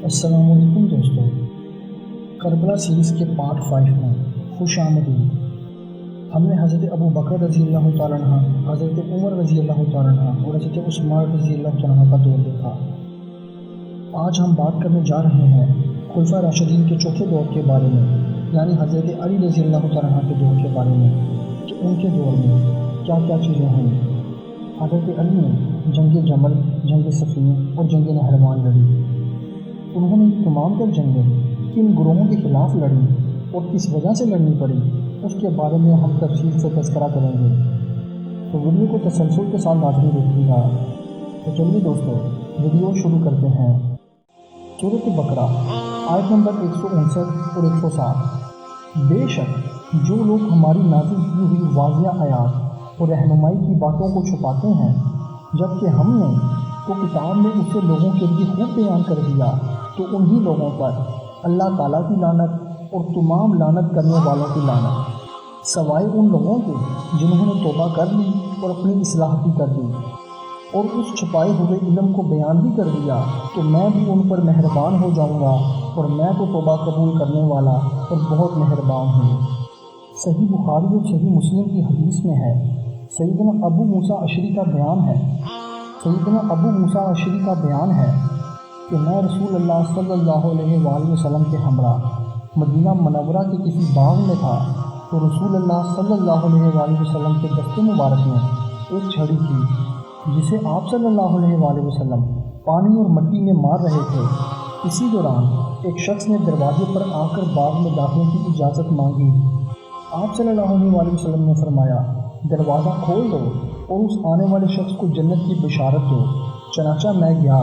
السلام علیکم دوستوں، کربلا سیریز کے پارٹ 5 میں خوش آمدید۔ ہم نے حضرت ابو بکر رضی اللہ تعالیٰ عنہ، حضرت عمر رضی اللہ تعالیٰ عنہ اور حضرت عثمان رضی اللہ تعالیٰ عنہ کا دور دیکھا۔ آج ہم بات کرنے جا رہے ہیں خلفائے راشدین کے چوتھے دور کے بارے میں، یعنی حضرت علی رضی اللہ تعالیٰ عنہ کے دور کے بارے میں کہ ان کے دور میں کیا کیا چیزیں ہوئیں۔ حضرت علی نے جنگ جمل، جنگ صفین اور جنگ نہروان لڑی۔ انہوں نے تمام تر جنگیں کن گروہوں کے خلاف لڑیں اور کس وجہ سے لڑنی پڑی، اس کے بارے میں ہم تفصیل سے تذکرہ کریں گے، تو ویڈیو کو تسلسل کے ساتھ لازمی دیکھیے گا۔ تو چلیے دوستو، ویڈیو شروع کرتے ہیں۔ سورۃ بقرہ آیت نمبر 159 اور 160۔ بے شک جو لوگ ہماری نازل کی ہوئی واضح آیات اور رہنمائی کی باتوں کو چھپاتے ہیں، جبکہ ہم نے تو کتاب میں اسے لوگوں کے لیے خوب بیان کر دیا، تو انہی لوگوں پر اللہ تعالیٰ کی لعنت اور تمام لعنت کرنے والوں کی لعنت، سوائے ان لوگوں کے جنہوں نے توبہ کر لی اور اپنی اصلاح بھی کر دی اور اس چھپائے ہوئے علم کو بیان بھی کر دیا، تو میں بھی ان پر مہربان ہو جاؤں گا، اور میں تو توبہ قبول کرنے والا اور بہت مہربان ہوں۔ صحیح بخاری اور صحیح مسلم کی حدیث میں ہے، سیدنا ابو موسیٰ اشعری کا بیان ہے کہ میں رسول اللہ صلی اللہ علیہ وآلہ وسلم کے ہمراہ مدینہ منورہ کے کسی باغ میں تھا، تو رسول اللہ صلی اللہ علیہ وآلہ وسلم کے دست مبارک میں ایک چھڑی تھی، جسے آپ صلی اللہ علیہ وآلہ وسلم پانی اور مٹی میں مار رہے تھے۔ اسی دوران ایک شخص نے دروازے پر آ کر باغ میں داخلے کی اجازت مانگی۔ آپ صلی اللہ علیہ وآلہ وسلم نے فرمایا، دروازہ کھول دو اور اس آنے والے شخص کو جنت کی بشارت دو۔ چنانچہ میں گیا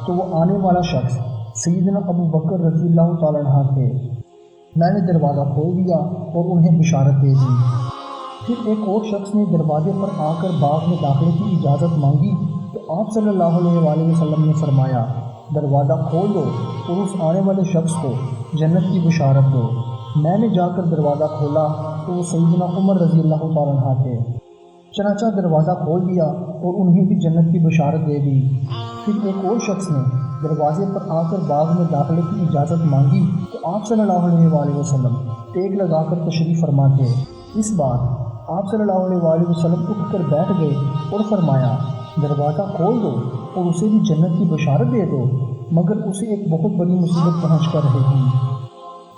تو وہ آنے والا شخص سیدنا ابو بکر رضی اللہ تعالیٰ عنہ تھے۔ میں نے دروازہ کھول دیا اور انہیں بشارت دے دی۔ پھر ایک اور شخص نے دروازے پر آ کر باغ میں داخلے کی اجازت مانگی، تو آپ صلی اللہ علیہ وآلہ وسلم نے فرمایا، دروازہ کھول دو اور اس آنے والے شخص کو جنت کی بشارت دو۔ میں نے جا کر دروازہ کھولا تو وہ سیدنا عمر رضی اللہ تعالیٰ عنہ تھے۔ چنانچہ دروازہ کھول دیا اور انہیں بھی جنت کی بشارت دے دی۔ پھر ایک اور شخص نے دروازے پر آ کر باغ میں داخلے کی اجازت مانگی، تو آپ صلی اللہ علیہ وآلہ وسلم ٹیک لگا کر تشریف فرما تھے۔ اس بار آپ صلی اللہ علیہ وآلہ وسلم اٹھ کر بیٹھ گئے اور فرمایا، دروازہ کھول دو اور اسے بھی جنت کی بشارت دے دو، مگر اسے ایک بہت بڑی مصیبت پہنچ کر رہے گی۔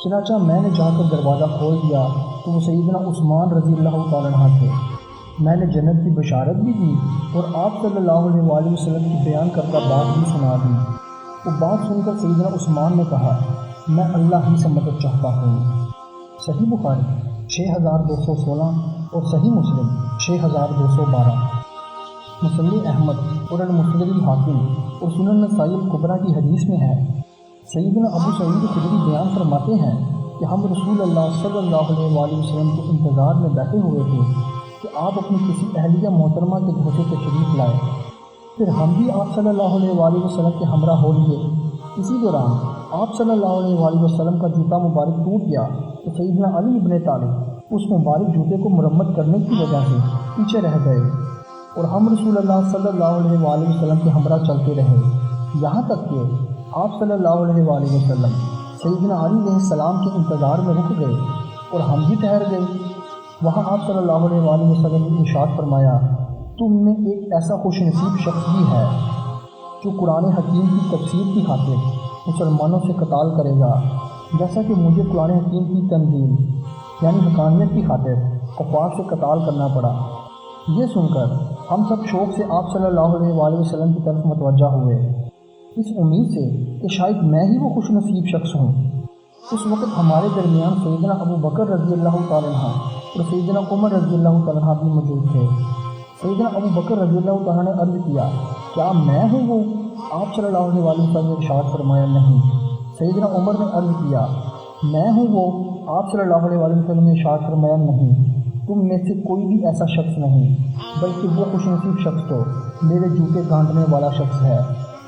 چنانچہ میں نے جا کر دروازہ کھول دیا تو وہ سیدنا عثمان رضی اللہ تعالیٰ عنہ تھے۔ میں نے جنت کی بشارت بھی دی اور آپ صلی اللہ علیہ وآلہ وسلم کی بیان کردہ بات بھی سنا دی۔ وہ بات سن کر سیدنا عثمان نے کہا، میں اللہ ہی سے مدد چاہتا ہوں۔ صحیح بخاری 6216 اور صحیح مسلم 6212۔ مسند احمد اور المسند الحاکم اور سنن نسائی الکبریٰ کی حدیث میں ہے، سیدنا ابو سعید خدری بیان فرماتے ہیں کہ ہم رسول اللہ صلی اللہ علیہ وآلہ وسلم کے انتظار میں بیٹھے ہوئے تھے کہ آپ اپنی کسی اہلیہ محترمہ کے گھر سے تشریف لائے، پھر ہم بھی آپ صلی اللہ علیہ وآلہ وسلم کے ہمراہ ہو لیے۔ اسی دوران آپ صلی اللہ علیہ وآلہ وسلم کا جوتا مبارک ٹوٹ گیا، تو سیدنا علی ابن طالب اس مبارک جوتے کو مرمت کرنے کی وجہ سے پیچھے رہ گئے، اور ہم رسول اللہ صلی اللہ علیہ وآلہ وسلم کے ہمراہ چلتے رہے، یہاں تک کہ آپ صلی اللہ علیہ وآلہ وسلم سیدنا علی علیہ السلام کے انتظار میں رک گئے اور ہم بھی ٹھہر گئے۔ وہاں آپ صلی اللہ علیہ وآلہ وسلم نے ارشاد فرمایا، تم میں ایک ایسا خوش نصیب شخص بھی ہے جو قرآن حکیم کی تفسیر کی خاطر مسلمانوں سے قتال کرے گا، جیسا کہ مجھے قرآن حکیم کی تنزیل یعنی حقانیت کی خاطر کفار سے قتال کرنا پڑا۔ یہ سن کر ہم سب شوق سے آپ صلی اللہ علیہ وآلہ وسلم کی طرف متوجہ ہوئے، اس امید سے کہ شاید میں ہی وہ خوش نصیب شخص ہوں۔ اس وقت ہمارے درمیان سیدنا ابو بکر رضی اللہ تعالیٰ عنہ اور سیدنا عمر رضی اللہ تعالیٰ عنہ بھی موجود تھے۔ سیدنا ابو بکر رضی اللہ تعالیٰ نے عرض کیا، کیا میں ہوں وہ؟ آپ صلی اللہ علیہ وسلم نے ارشاد فرمایا، نہیں۔ سیدنا عمر نے عرض کیا، میں ہوں وہ؟ آپ صلی اللہ علیہ وسلم نے ارشاد فرمایا، نہیں، تم میں سے کوئی بھی ایسا شخص نہیں، بلکہ وہ خوش نصیب شخص تو میرے جوتے گانٹنے والا شخص ہے،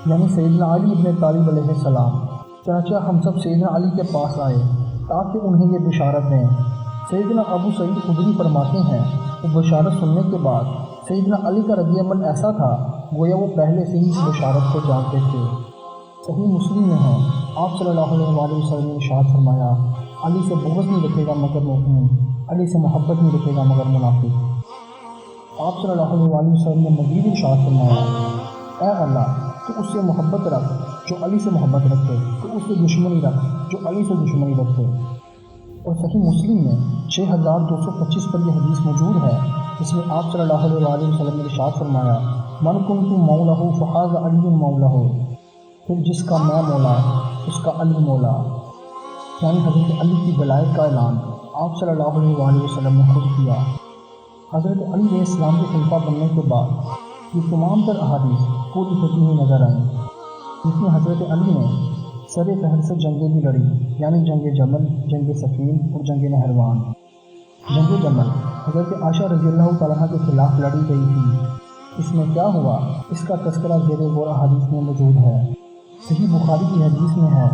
یعنی سیدنا علی ابن طالب علیہ السلام۔ چنانچہ ہم سب سیدنا علی کے پاس آئے تاکہ انہیں یہ بشارت دیں۔ سیدنا ابو سعید خدری فرماتے ہیں، وہ بشارت سننے کے بعد سیدنا علی کا رد عمل ایسا تھا گویا وہ پہلے سے ہی اس بشارت کو جانتے تھے۔ صحیح مسلم میں ہے آپ صلی اللہ علیہ وآلہ وسلم نے ارشاد فرمایا علی سے بغض نہیں رکھے گا مگر مومن، علی سے محبت نہیں رکھے گا مگر منافق۔ آپ صلی اللہ علیہ وآلہ وسلم نے مزید ارشاد فرمایا اے اللہ تو اس سے محبت رکھ جو علی سے محبت رکھے، تو اس سے دشمنی رکھ جو علی سے دشمنی رکھے۔ اور صحیح مسلم میں 6225 پر یہ حدیث موجود ہے، جس میں آپ صلی اللہ علیہ وآلہ وسلم نے ارشاد فرمایا من کنت مولہ فہذا علی مولہ، پھر جس کا میں مولا اس کا علی مولا، یعنی حضرت علی کی ولایت کا اعلان آپ صلی اللہ علیہ وآلہ وسلم نے خود کیا۔ حضرت علی علیہ السلام کے خلیفہ بننے کے بعد یہ تمام تر احادیث پوری ہوتی ہوئی نظر آئیں، جس میں حضرت علی نے سر فہرست جنگیں بھی لڑی، یعنی جنگ جمل، جنگ صفین اور جنگ نہروان۔ جنگ جمل حضرت عائشہ رضی اللہ تعالیٰ عنہ کے خلاف لڑی گئی تھی۔ اس میں کیا ہوا اس کا تذکرہ زیر غور احادیث میں موجود ہے۔ صحیح بخاری کی حدیث میں ہے،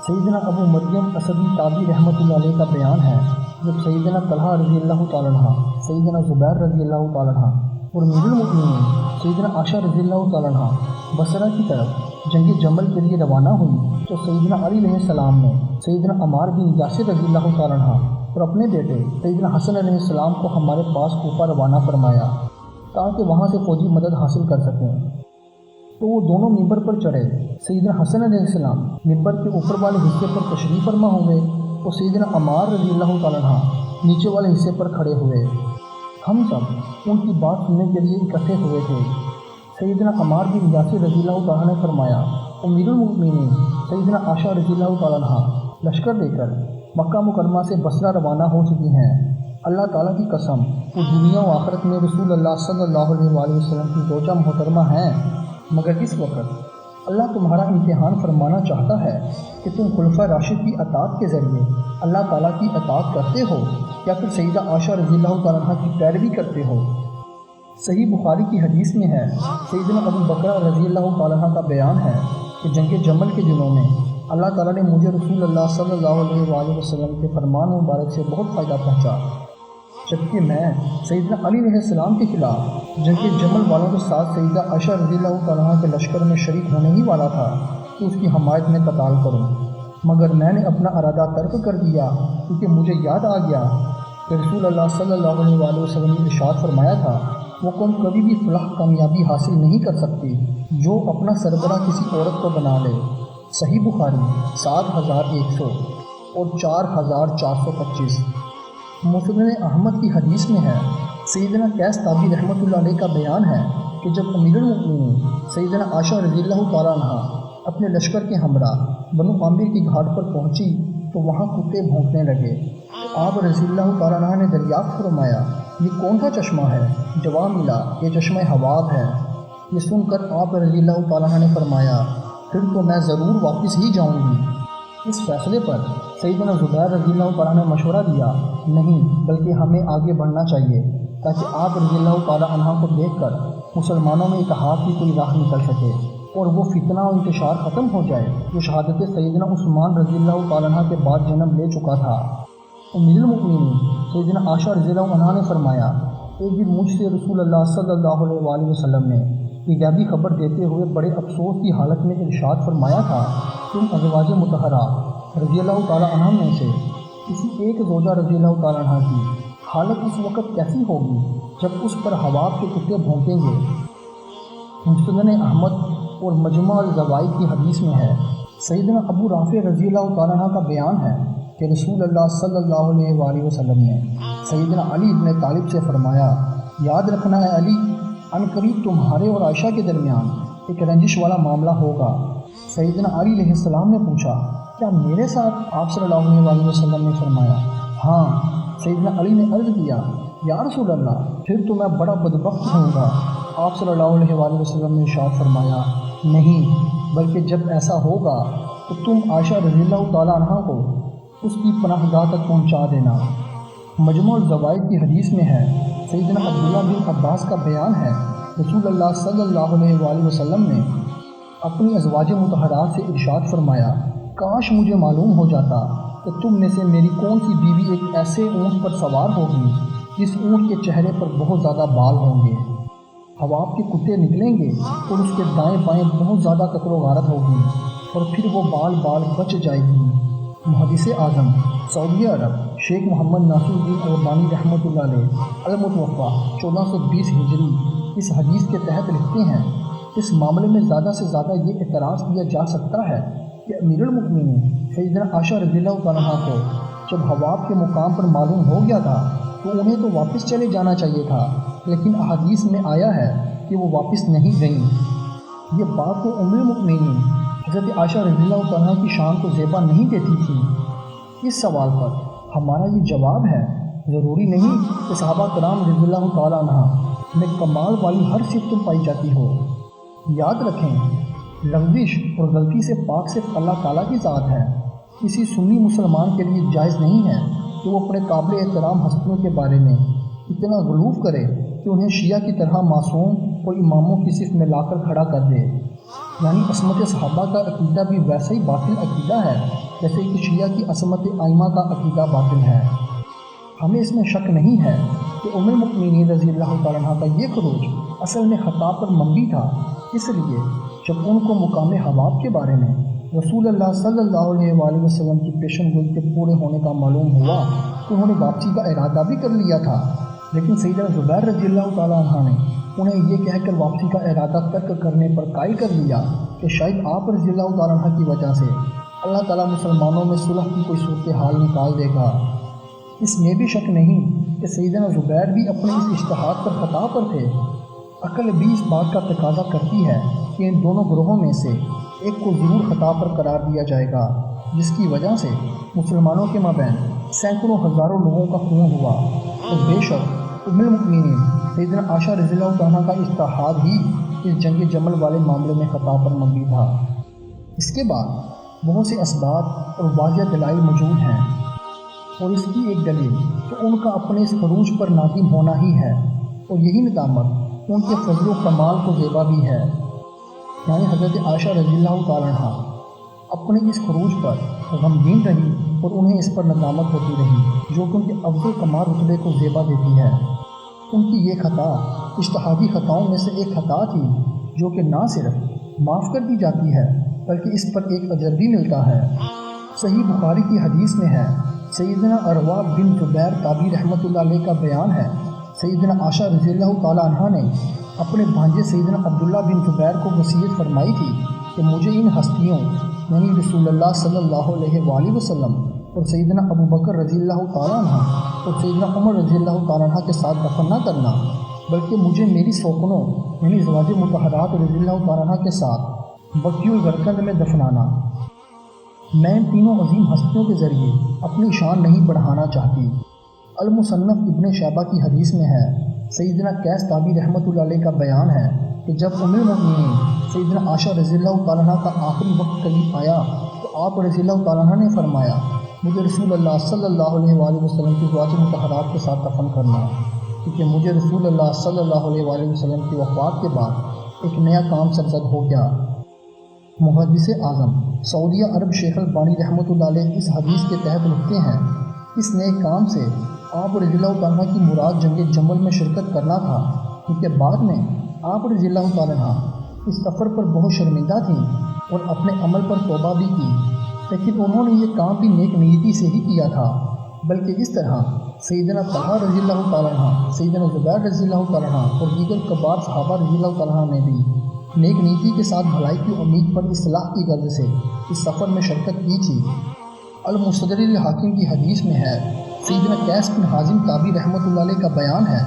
سیدنا ابو مریم اسدی تابعی رحمۃ اللہ علیہ کا بیان ہے، جب سیدنا طلحہ رضی اللہ تعالیٰ عنہ، سیدنا زبیر رضی اللہ تعالیٰ عنہ اور امیر المؤمنین سیدنا عائشہ رضی اللہ تعالیٰ عنہ بصرہ کی طرف جنگ جمل کے لیے روانہ ہوئی، تو سیدنا علی علیہ السلام نے سیدنا عمار بن یاسر رضی اللہ تعالیٰ عنہ اور اپنے بیٹے سیدنا حسن علیہ السلام کو ہمارے پاس کوفہ روانہ فرمایا تاکہ وہاں سے فوجی مدد حاصل کر سکیں۔ تو وہ دونوں ممبر پر چڑھے، سیدنا حسن علیہ السلام ممبر کے اوپر والے حصے پر تشریف فرما ہوئے اور سیدنا عمار رضی اللہ تعالیٰ عنہ نیچے والے حصے پر کھڑے ہوئے۔ ہم سب ان کی بات سننے کے لیے اکٹھے ہوئے تھے۔ سیدنا عمار بن یاسر رضی اللہ تعالیٰ نے فرمایا امیر المؤمنین سیدنا عائشہ رضی اللہ تعالیٰ عنہ لشکر لے کر مکہ مکرمہ سے بصرہ روانہ ہو چکی ہیں۔ اللہ تعالیٰ کی قسم وہ دنیا و آخرت میں رسول اللہ صلی اللہ علیہ وآلہ وسلم کی زوجہ محترمہ ہیں، مگر اس وقت اللہ تمہارا امتحان فرمانا چاہتا ہے کہ تم خلفۂ راشد کی اطاعت کے ذریعے اللہ تعالیٰ کی اطاعت کرتے ہو یا پھر سیدہ عائشہ رضی اللہ تعالیٰ عنہ کی پیروی کرتے ہو۔ صحیح بخاری کی حدیث میں ہے، سیدنا ابو بکر رضی اللہ تعالیٰ عنہ کا بیان ہے کہ جنگ جمل کے دنوں میں اللہ تعالیٰ نے مجھے رسول اللہ صلی اللہ علیہ وآلہ وسلم کے فرمان مبارک سے بہت فائدہ پہنچا، جبکہ میں سیدنا علی علیہ السلام کے خلاف جنگ جمل والوں کے ساتھ سیدہ عائشہ رضی اللہ تعالیٰ عنہ کے لشکر میں شریک ہونے ہی والا تھا کہ اس کی حمایت میں قتال کروں، مگر میں نے اپنا ارادہ ترک کر دیا کیونکہ مجھے یاد آ گیا کہ رسول اللہ صلی اللہ علیہ وآلہ وسلم نے ارشاد فرمایا تھا وہ قوم کبھی بھی فلاح کامیابی حاصل نہیں کر سکتی جو اپنا سربراہ کسی عورت کو بنا لے۔ صحیح بخاری 7100 اور 4425۔ مسند احمد کی حدیث میں ہے، سیدنا قیس تابعی رحمۃ اللہ علیہ کا بیان ہے کہ جب امیر المؤمنین سیدنا عائشہ رضی اللہ تعالیٰ عنہ اپنے لشکر کے ہمراہ بنو عامر کی گھاٹ پر پہنچی تو وہاں کتے بھونکنے لگے۔ آپ رضی اللہ تعالیٰ عنہ نے دریافت فرمایا یہ کون سا چشمہ ہے؟ جواب ملا یہ چشمہ حواب ہے۔ یہ سن کر آپ رضی اللہ تعالیٰ عنہ نے فرمایا پھر تو میں ضرور واپس ہی جاؤں گی۔ اس فیصلے پر سیدنا زبیر رضی اللہ تعالیٰ نے مشورہ دیا نہیں بلکہ ہمیں آگے بڑھنا چاہیے تاکہ آپ رضی اللہ تعالیٰ عنہ کو دیکھ کر مسلمانوں میں اتحاد کی کوئی راہ نکل سکے اور وہ فتنہ و انتشار ختم ہو جائے جو شہادت سیدنا عثمان رضی اللہ تعالیٰ عنہ کے بعد جنم لے چکا تھا۔ امیر المؤمنین سیدنا عائشہ رضی اللہ عنہ نے فرمایا ایک دن مجھ سے رسول اللہ صلی اللہ علیہ وآلہ وسلم نے ایجابی خبر دیتے ہوئے بڑے افسوس کی حالت میں ارشاد فرمایا تھا تم ازواج مطہرات رضی اللہ تعالیٰ عنہ میں سے کسی ایک زوجہ رضی اللہ تعالیٰ عنہ کی حالت اس وقت کیسی ہوگی جب اس پر حواب کے کتے بھونکیں گے۔ مسند احمد اور مجمع الزوائد کی حدیث میں ہے، سیدنا ابو رافع رضی اللہ تعالیٰ عنہ کا بیان ہے کہ رسول اللہ صلی اللہ علیہ وآلہ وسلم نے سیدنا علی بن طالب سے فرمایا یاد رکھنا ہے علی، ان قریب تمہارے اور عائشہ کے درمیان ایک رنجش والا معاملہ ہوگا۔ سیدنا علی علیہ السلام نے پوچھا کیا میرے ساتھ؟ آپ صلی اللہ علیہ وآلہ وسلم نے فرمایا ہاں۔ سیدنا علی نے عرض کیا یا رسول اللہ پھر تو میں بڑا بدبخت ہوں گا۔ آپ صلی اللہ علیہ وآلہ وسلم نے ارشاد فرمایا نہیں بلکہ جب ایسا ہوگا تو تم عائشہ رضی اللہ تعالیٰ عنہ کو اس کی پناہ گاہ تک پہنچا دینا۔ مجموع الزوائد کی حدیث میں ہے، سیدنا عبداللہ بن عباس کا بیان ہے رسول اللہ صلی اللہ علیہ وآلہ وسلم نے اپنی ازواج مطہرات سے ارشاد فرمایا کاش مجھے معلوم ہو جاتا کہ تم میں سے میری کون سی بیوی ایک ایسے اونٹ پر سوار ہوگی جس اونٹ کے چہرے پر بہت زیادہ بال ہوں گے، حواب کے کتے نکلیں گے اور اس کے دائیں بائیں بہت زیادہ قتل و غارت ہوگی، اور پھر وہ بال بال بچ جائے گی۔ محدث اعظم سعودی عرب شیخ محمد ناصر الدین البانی رحمۃ اللہ علیہ المتوفیٰ 1420 ہجری اس حدیث کے تحت لکھتے ہیں، اس معاملے میں زیادہ سے زیادہ یہ اعتراض کیا جا سکتا ہے کہ امیر المؤمنین سیدنا عائشہ رضی اللہ تعالیٰ عنہ کو جب حواب کے مقام پر معلوم ہو گیا تھا تو انہیں تو واپس چلے جانا چاہیے تھا، لیکن احادیث میں آیا ہے کہ وہ واپس نہیں گئیں۔ یہ بات تو ام المؤمنین حضرت عائشہ رضی اللہ تعالیٰ کی شان کو زیبا نہیں دیتی تھی۔ اس سوال پر ہمارا یہ جواب ہے، ضروری نہیں کہ صحابہ کرام رضی اللہ تعالیٰ عنہ میں کمال والی ہر صفت پائی جاتی ہو۔ یاد رکھیں، لغزش اور غلطی سے پاک صرف اللہ تعالیٰ کی ذات ہے۔ کسی سنی مسلمان کے لیے جائز نہیں ہے کہ وہ اپنے قابل احترام ہستیوں کے بارے میں اتنا غلوف کرے کہ انہیں شیعہ کی طرح معصوم اور اماموں کی صف میں لا کر کھڑا کر دے۔ یعنی عصمت صحابہ کا عقیدہ بھی ویسا ہی باطل عقیدہ ہے جیسے کہ شیعہ کی عصمت ائمہ کا عقیدہ باطل ہے۔ ہمیں اس میں شک نہیں ہے کہ ام المؤمنین رضی اللہ تعالیٰ عنہ کا یہ خروج اصل میں خطا پر مبنی تھا، اس لیے جب ان کو مقام حواب کے بارے میں رسول اللہ صلی اللہ علیہ وآلہ وسلم کی پیشن گوئی کے پورے ہونے کا معلوم ہوا تو انہوں نے واپسی کا ارادہ بھی کر لیا تھا، لیکن سیدنا زبیر رضی اللہ تعالیٰ عنہ نے انہیں یہ کہہ کر واپسی کا ارادہ ترک کرنے پر قائل کر لیا کہ شاید آپ رضی اللہ تعالیٰ عنہ کی وجہ سے اللہ تعالیٰ مسلمانوں میں صلح کی کوئی صورتحال نکال دے گا۔ اس میں بھی شک نہیں کہ سیدنا زبیر بھی اپنے اس اجتہاد پر خطا پر تھے۔ عقل بھی اس بات کا تقاضا کرتی ہے کہ ان دونوں گروہوں میں سے ایک کو ضرور خطا پر قرار دیا جائے گا، جس کی وجہ سے مسلمانوں کے مابین سینکڑوں ہزاروں لوگوں کا خون ہوا۔ اور بے شک ام المؤمنین سیدنا عائشہ رضی اللہ تعالیٰ کا اجتہاد ہی اس جنگ جمل والے معاملے میں خطا پر مبنی تھا۔ اس کے بعد بہت سے اسباب اور واضح دلائل موجود ہیں، اور اس کی ایک دلیل تو ان کا اپنے اس خروج پر نادم ہونا ہی ہے، اور یہی ندامت ان کے فضل و کمال کو زیبا بھی ہے۔ یعنی حضرت عائشہ رضی اللہ تعالیٰ عنہ اپنے اس خروج پر غمگین رہی اور انہیں اس پر ندامت ہوتی رہی، جو کہ ان کے افضل کمال رتبے کو زیبا دیتی ہے۔ ان کی یہ خطا اجتہادی خطاؤں میں سے ایک خطا تھی، جو کہ نہ صرف معاف کر دی جاتی ہے بلکہ اس پر ایک اجر بھی ملتا ہے۔ صحیح بخاری کی حدیث میں ہے، سیدنا عروہ بن زبیر تابعی رحمۃ اللہ علیہ کا بیان ہے، سیدنا عائشہ رضی اللہ تعالیٰ عنہ نے اپنے بھانجے سیدنا عبداللہ بن زبیر کو وصیت فرمائی تھی کہ مجھے ان ہستیوں یعنی رسول اللہ صلی اللہ علیہ وآلہ وسلم اور سیدنا ابو بکر رضی اللہ تعالیٰ عنہ اور سیدنا عمر رضی اللہ تعالیٰ عنہ کے ساتھ دفن نہ کرنا، بلکہ مجھے میری سوکنوں یعنی ازواج مطہرات رضی اللہ تعالیٰ عنہ کے ساتھ بقیع الغرقد میں دفنانا۔ میں ان تینوں عظیم ہستیوں کے ذریعے اپنی شان نہیں بڑھانا چاہتی۔ المصنف ابن شیبہ کی حدیث میں ہے، سیدنا قیس تابعی رحمۃ اللہ علیہ کا بیان ہے کہ جب ام المؤمنین سیدنا عائشہ رضی اللہ تعالیٰ عنہ کا آخری وقت قریب آیا تو آپ رضی اللہ تعالیٰ عنہ نے فرمایا، مجھے رسول اللہ صلی اللہ علیہ وآلہ وسلم کی ازواج مطہرات کے ساتھ دفن کرنا، کیونکہ مجھے رسول اللہ صلی اللہ علیہ وآلہ وسلم کی وفات کے بعد ایک نیا کام سرزد ہو گیا۔ محدث اعظم سعودی عرب شیخ البانی رحمۃ اللہ علیہ اس حدیث کے تحت لکھتے ہیں، اس نئے کام سے آپ رضی اللہ تعالیٰ کی مراد جنگ جمل میں شرکت کرنا تھا، کیونکہ بعد میں آپ رضی اللہ تعالیٰ اس سفر پر بہت شرمندہ تھیں اور اپنے عمل پر توبہ بھی کی، لیکن انہوں نے یہ کام بھی نیک نیتی سے ہی کیا تھا، بلکہ اس طرح سیدنا طلحہ رضی اللہ تعالیٰ عنہ، سیدنا زبیر رضی اللہ تعالیٰ عنہ اور دیگر کبار صحابہ رضی اللہ تعالیٰ عنہ نے بھی نیک نیتی کے ساتھ بھلائی کی امید پر اصلاح کی غرض سے اس سفر میں شرکت کی تھی۔ المستدرک الحاکم کی حدیث میں ہے، سیدنا قیس بن حازم تابعی رحمۃ اللہ علیہ کا بیان ہے،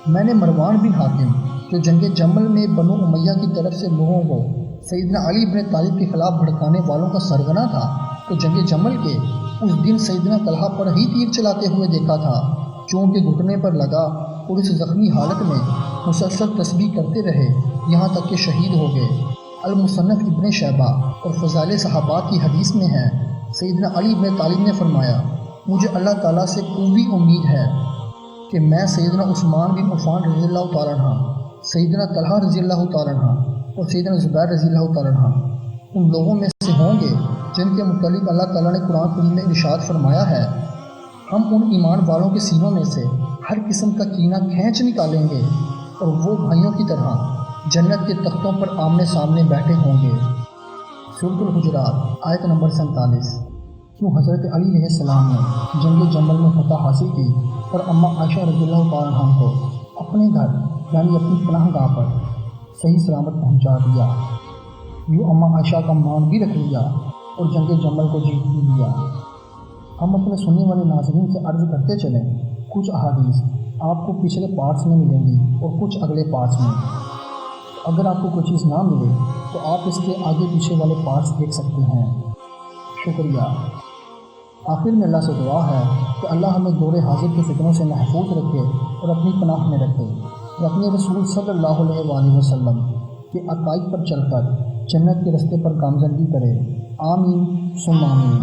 میں نے مروان بن حاکم جو جنگ جمل میں بنو امیہ کی طرف سے لوگوں کو سیدنا علی بن طالب کے خلاف بھڑکانے والوں کا سرغنہ تھا، تو جنگ جمل کے اس دن سیدنا طلحہ پر ہی تیر چلاتے ہوئے دیکھا تھا، چونکہ گھٹنے پر لگا اور اس زخمی حالت میں مسلسل تسبیح کرتے رہے یہاں تک کہ شہید ہو گئے۔ المصنف ابن شیبہ اور فضائل صحابات کی حدیث میں ہے، سیدنا علی بن طالب نے فرمایا، مجھے اللہ تعالیٰ سے پوری امید ہے کہ میں سیدنا عثمان بن عفان رضی اللہ تعالیٰ عنہ، سیدنا طلحہ رضی اللہ تعالیٰ عنہ اور سیدنا زبیر رضی اللہ تعالیٰ عنہ ان لوگوں میں سے ہوں گے جن کے متعلق اللہ تعالیٰ نے قرآن کریم میں ارشاد فرمایا ہے، ہم ان ایمان والوں کے سینوں میں سے ہر قسم کا کینہ کھینچ نکالیں گے اور وہ بھائیوں کی طرح جنت کے تختوں پر آمنے سامنے بیٹھے ہوں گے۔ سورۃ الحجرات آیت نمبر 47۔ کیوں حضرت علی علیہ السلام نے جنگ جمل میں فتح حاصل کی اور اماں عائشہ رضی اللہ تعالیٰ عنہ کو اپنے گھر یعنی اپنی پناہ گاہ پر صحیح سلامت پہنچا دیا، یوں اماں عائشہ کا مان بھی رکھ لیا اور جنگ جمل کو جیت بھی لیا۔ ہم اپنے سننے والے ناظرین سے عرض کرتے چلیں، کچھ احادیث آپ کو پچھلے پارٹس میں ملیں گی اور کچھ اگلے پارٹس میں۔ اگر آپ کو کوئی چیز نہ ملے تو آپ اس کے آگے پیچھے والے پارٹس دیکھ سکتے ہیں۔ شکریہ۔ آخر میں اللہ سے دعا ہے کہ اللہ ہمیں دور حاضر کے فتنوں سے محفوظ رکھے اور اپنی پناہ میں رکھے، اور اپنے رسول صلی اللہ علیہ وآلہ وسلم کے عقائد پر چل کر جنت کے رستے پر گامزنی کرے۔ آمین ثم آمین۔